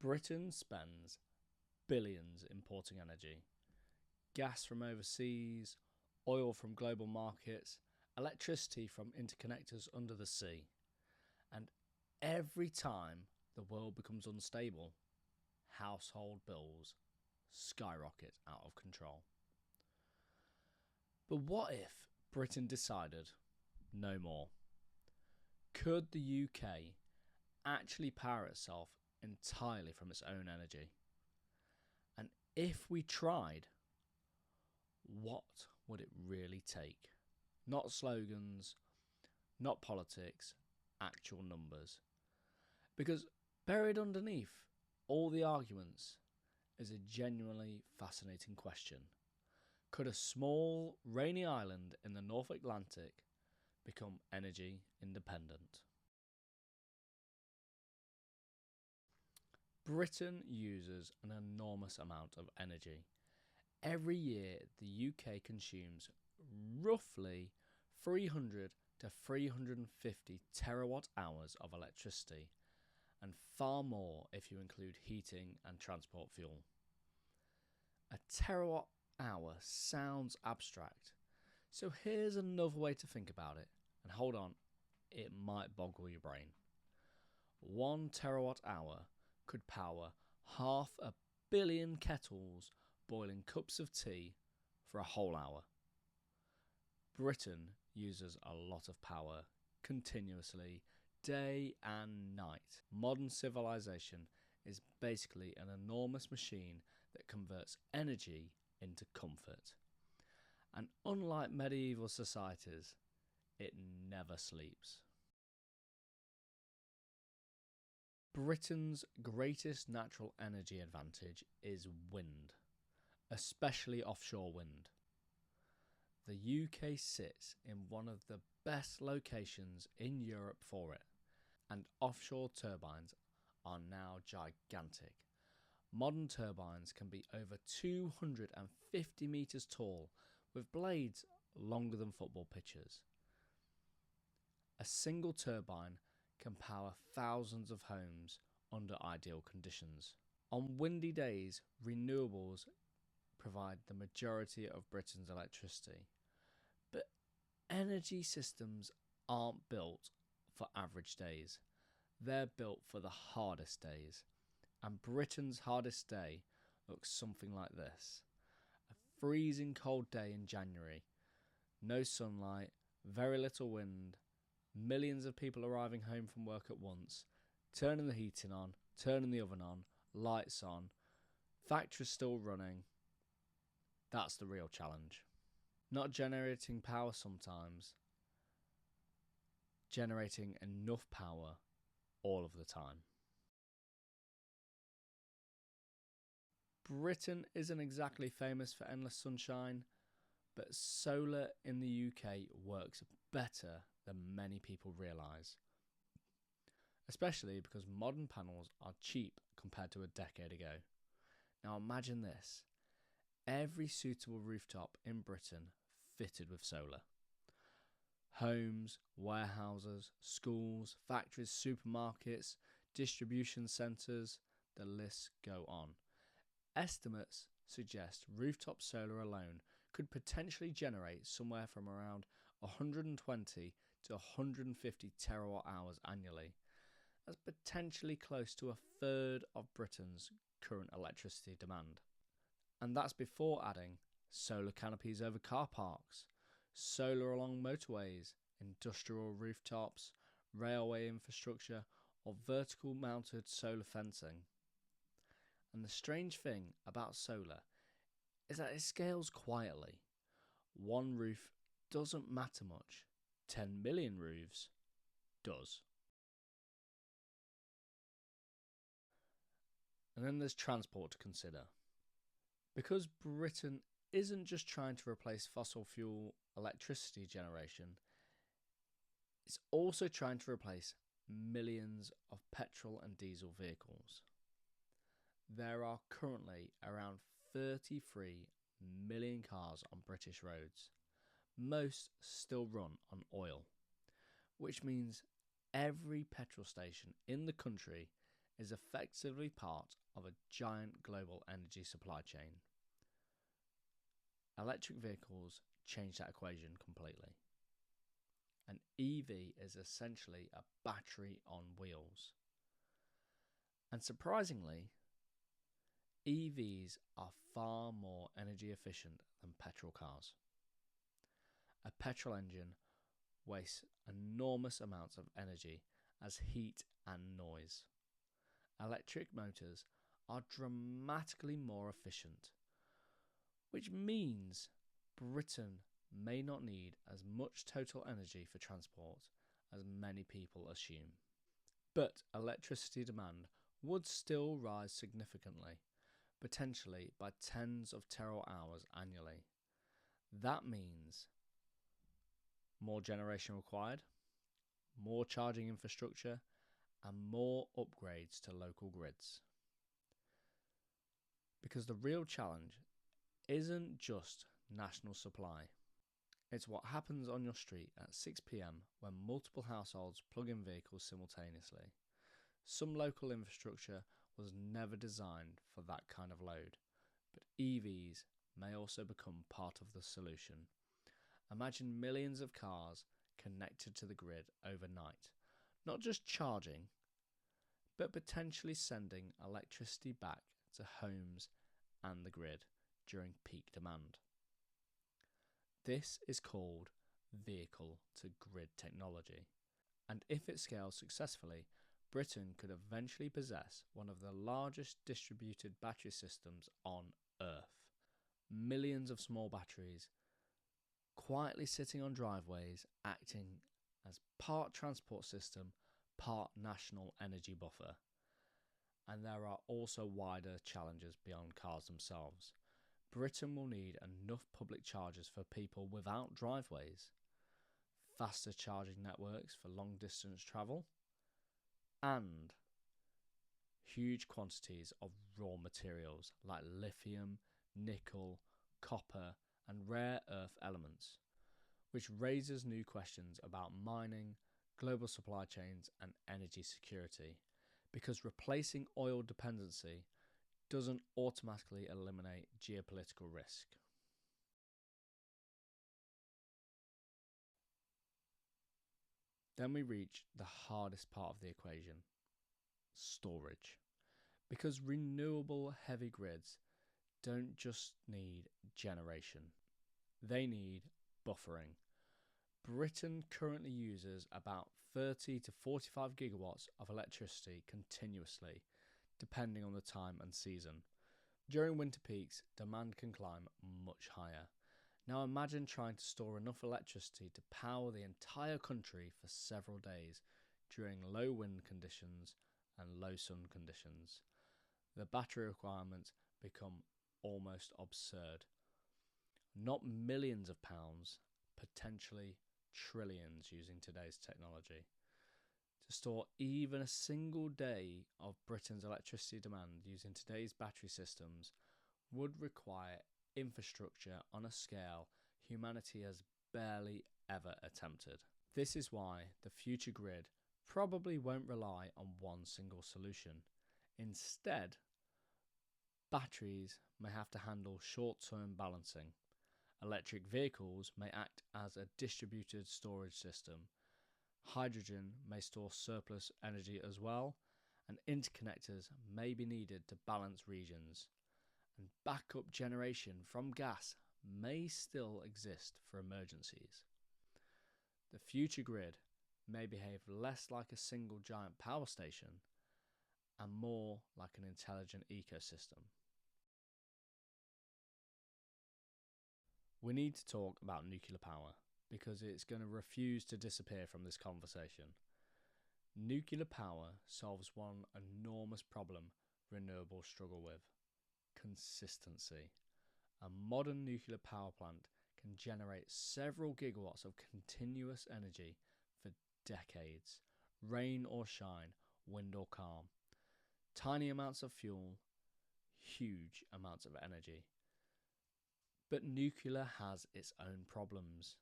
Britain spends billions importing energy. Gas from overseas, oil from global markets, electricity from interconnectors under the sea. And every time the world becomes unstable, household bills skyrocket out of control. But what if Britain decided no more? Could the UK actually power itself entirely from its own energy? And if we tried, what would it really take? Not slogans, not politics, actual numbers. Because buried underneath all the arguments is a genuinely fascinating question. Could a small, rainy island in the North Atlantic become energy independent? Britain uses an enormous amount of energy. Every year, the UK consumes roughly 300 to 350 terawatt hours of electricity, and far more if you include heating and transport fuel. A terawatt hour sounds abstract, so here's another way to think about it, and hold on, it might boggle your brain. 1 terawatt hour could power 500 million kettles boiling cups of tea for a whole hour. Britain uses a lot of power continuously, day and night. Modern civilization is basically an enormous machine that converts energy into comfort. And unlike medieval societies, it never sleeps. Britain's greatest natural energy advantage is wind, especially offshore wind. The UK sits in one of the best locations in Europe for it, and offshore turbines are now gigantic. Modern turbines can be over 250 metres tall, with blades longer than football pitches. A single turbine can power thousands of homes under ideal conditions. On windy days, renewables provide the majority of Britain's electricity. But energy systems aren't built for average days. They're built for the hardest days. And Britain's hardest day looks something like this. A freezing cold day in January. No sunlight, very little wind, millions of people arriving home from work at once, turning the heating on, turning the oven on, lights on, factories still running. That's the real challenge. Not generating power sometimes, generating enough power all of the time. Britain isn't exactly famous for endless sunshine, but solar in the UK works better than many people realise. Especially because modern panels are cheap compared to a decade ago. Now imagine this. Every suitable rooftop in Britain fitted with solar. Homes, warehouses, schools, factories, supermarkets, distribution centres, the lists go on. Estimates suggest rooftop solar alone could potentially generate somewhere from around 120 to 150 terawatt hours annually. That's potentially close to a third of Britain's current electricity demand. And that's before adding solar canopies over car parks, solar along motorways, industrial rooftops, railway infrastructure, or vertical mounted solar fencing. And the strange thing about solar is that it scales quietly. One roof doesn't matter much. 10 million roofs does. And then there's transport to consider. Because Britain isn't just trying to replace fossil fuel electricity generation, it's also trying to replace millions of petrol and diesel vehicles. There are currently around 33 million cars on British roads. Most still run on oil, which means every petrol station in the country is effectively part of a giant global energy supply chain. Electric vehicles change that equation completely. An EV is essentially a battery on wheels. And surprisingly, EVs are far more energy efficient than petrol cars. A petrol engine wastes enormous amounts of energy as heat and noise. Electric motors are dramatically more efficient, which means Britain may not need as much total energy for transport as many people assume. But electricity demand would still rise significantly, potentially by tens of terawatt-hours annually. That means more generation required, more charging infrastructure, and more upgrades to local grids. Because the real challenge isn't just national supply. It's what happens on your street at 6 p.m. when multiple households plug in vehicles simultaneously. Some local infrastructure was never designed for that kind of load, but EVs may also become part of the solution. Imagine millions of cars connected to the grid overnight, not just charging, but potentially sending electricity back to homes and the grid during peak demand. This is called vehicle-to-grid technology, and if it scales successfully, Britain could eventually possess one of the largest distributed battery systems on Earth. Millions of small batteries quietly sitting on driveways, acting as part transport system, part national energy buffer. And there are also wider challenges beyond cars themselves. Britain will need enough public chargers for people without driveways, faster charging networks for long distance travel, and huge quantities of raw materials like lithium, nickel, copper, and rare earth elements, which raises new questions about mining, global supply chains, and energy security, because replacing oil dependency doesn't automatically eliminate geopolitical risk. Then we reach the hardest part of the equation: storage. Because renewable heavy grids don't just need generation, they need buffering. Britain currently uses about 30 to 45 gigawatts of electricity continuously, depending on the time and season. During winter peaks, demand can climb much higher. Now imagine trying to store enough electricity to power the entire country for several days during low wind conditions and low sun conditions. The battery requirements become almost absurd. Not millions of pounds, potentially trillions using today's technology. To store even a single day of Britain's electricity demand using today's battery systems would require infrastructure on a scale humanity has barely ever attempted. This is why the future grid probably won't rely on one single solution. Instead, batteries may have to handle short-term balancing. Electric vehicles may act as a distributed storage system. Hydrogen may store surplus energy as well, and interconnectors may be needed to balance regions. And backup generation from gas may still exist for emergencies. The future grid may behave less like a single giant power station and more like an intelligent ecosystem. We need to talk about nuclear power because it's going to refuse to disappear from this conversation. Nuclear power solves one enormous problem renewables struggle with: consistency. A modern nuclear power plant can generate several gigawatts of continuous energy for decades, rain or shine, wind or calm. Tiny amounts of fuel, huge amounts of energy. But nuclear has its own problems.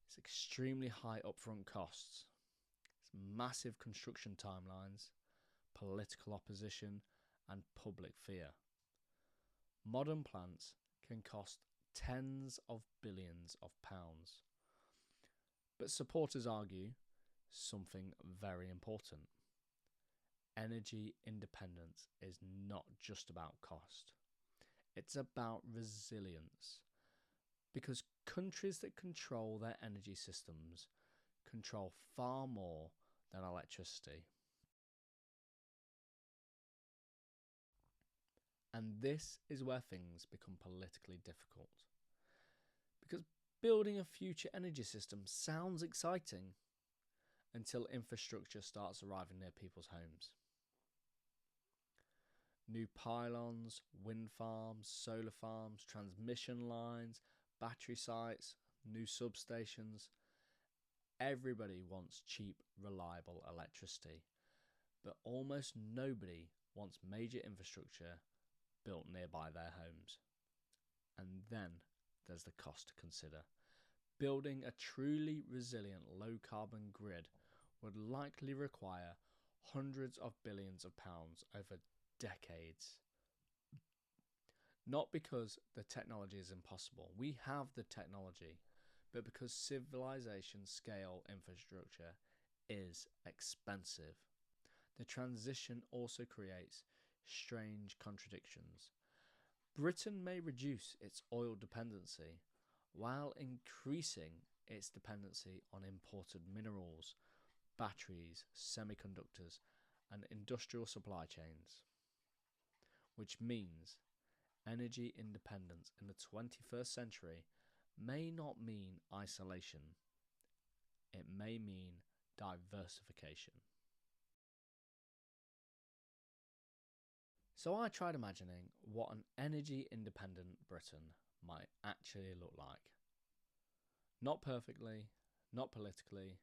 It's extremely high upfront costs, it's massive construction timelines, political opposition, and public fear. Modern plants can cost tens of billions of pounds. But supporters argue something very important. Energy independence is not just about cost. It's about resilience. Because countries that control their energy systems control far more than electricity. And this is where things become politically difficult. Because building a future energy system sounds exciting until infrastructure starts arriving near people's homes. New pylons, wind farms, solar farms, transmission lines, battery sites, new substations. Everybody wants cheap, reliable electricity, but almost nobody wants major infrastructure built nearby their homes. And then there's the cost to consider. Building a truly resilient low-carbon grid would likely require hundreds of billions of pounds over decades. Not because the technology is impossible. We have the technology, but because civilization scale infrastructure is expensive. The transition also creates strange contradictions. Britain may reduce its oil dependency while increasing its dependency on imported minerals, batteries, semiconductors, and industrial supply chains. Which means energy independence in the 21st century may not mean isolation. It may mean diversification. So I tried imagining what an energy independent Britain might actually look like. Not perfectly, not politically,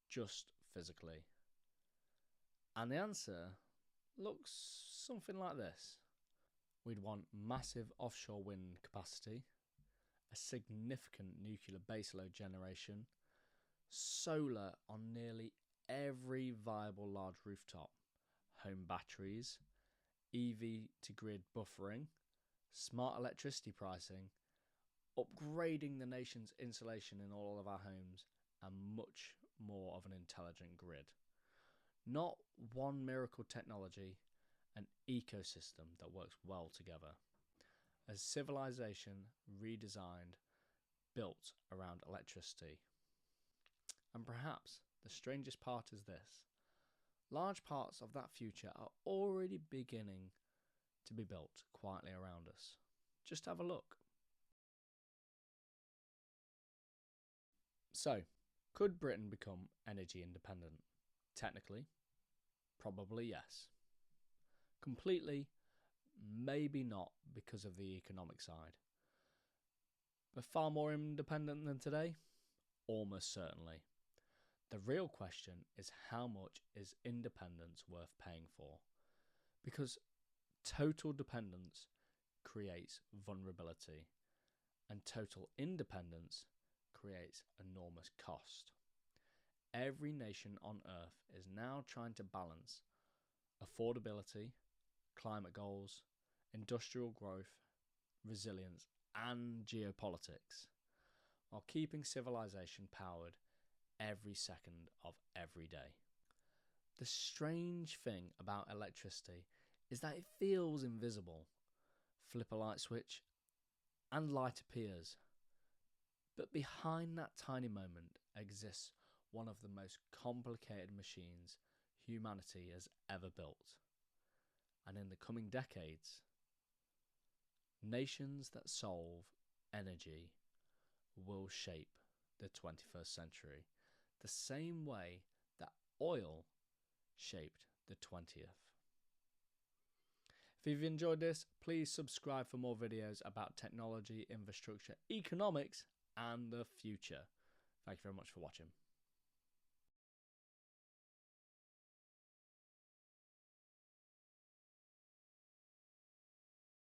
just physically. And the answer looks something like this. We'd want massive offshore wind capacity, a significant nuclear baseload generation, solar on nearly every viable large rooftop, home batteries, EV to grid buffering, smart electricity pricing, upgrading the nation's insulation in all of our homes, and much more of an intelligent grid. Not one miracle technology, an ecosystem that works well together. A civilization redesigned, built around electricity. And perhaps the strangest part is this. Large parts of that future are already beginning to be built quietly around us. Just have a look. So, could Britain become energy independent? Technically, probably yes. Completely, maybe not because of the economic side. But far more independent than today? Almost certainly. The real question is how much is independence worth paying for? Because total dependence creates vulnerability, and total independence creates enormous cost. Every nation on Earth is now trying to balance affordability, climate goals, industrial growth, resilience, and geopolitics, while keeping civilization powered every second of every day. The strange thing about electricity is that it feels invisible. Flip a light switch and light appears. But behind that tiny moment exists one of the most complicated machines humanity has ever built. And in the coming decades, nations that solve energy will shape the 21st century the same way that oil shaped the 20th. If you've enjoyed this, please subscribe for more videos about technology, infrastructure, economics, and the future. Thank you very much for watching.